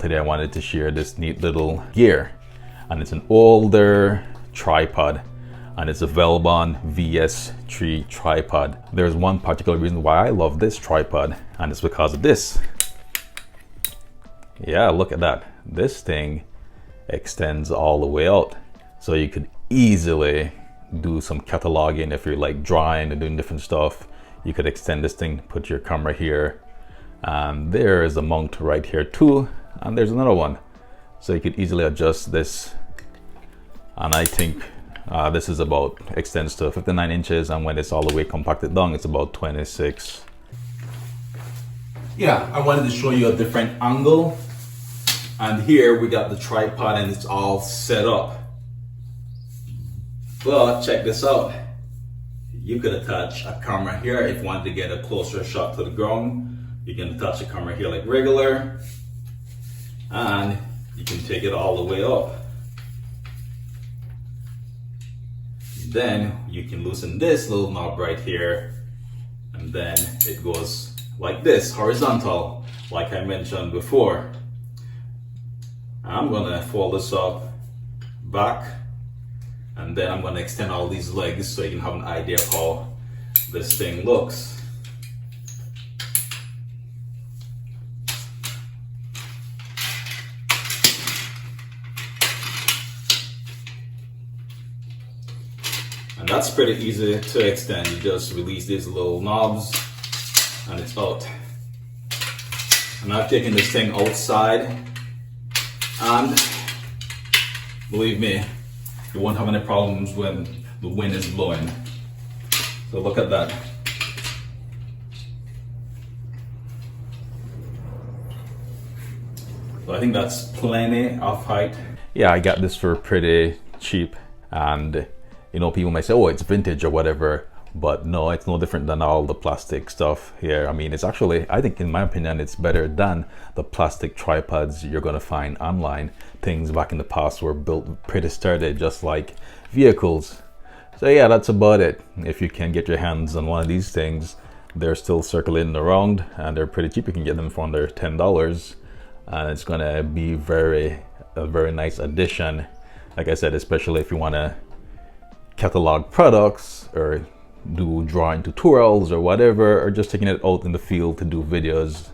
Today I wanted to share this neat little gear, and it's an older tripod, and it's a Velbon VS-3 tripod. There's one particular reason why I love this tripod, and it's because of this. Yeah, look at that. This thing extends all the way out, so you could easily do some cataloging. If you're like drawing and doing different stuff, you could extend this thing, put your camera here, and there is a mount right here too, and there's another one, so you could easily adjust this. And I think this is about extends to 59 inches, and when it's all the way compacted down, it's about 26. Yeah, I wanted to show you a different angle, and here we got the tripod and it's all set up. Well, check this out. You could attach a camera here if you wanted to get a closer shot to the ground. You can attach a camera here like regular, and you can take it all the way up. Then you can loosen this little knob right here, and then it goes like this, horizontal, like I mentioned before. I'm gonna fold this up back, and then I'm gonna extend all these legs so you can have an idea of how this thing looks. And that's pretty easy to extend. You just release these little knobs and it's out. And I've taken this thing outside, and believe me, you won't have any problems when the wind is blowing. So look at that. So I think that's plenty of height. Yeah, I got this for pretty cheap, and you know, people might say, oh, it's vintage or whatever, but no, it's no different than all the plastic stuff here. I mean, it's actually, I think in my opinion, it's better than the plastic tripods you're gonna find online. Things back in the past were built pretty sturdy, just like vehicles. So yeah, that's about it. If you can get your hands on one of these things, they're still circulating around and they're pretty cheap. You can get them for under $10, and it's gonna be a very nice addition. Like I said, especially if you wanna catalog products or do drawing tutorials or whatever, or just taking it out in the field to do videos.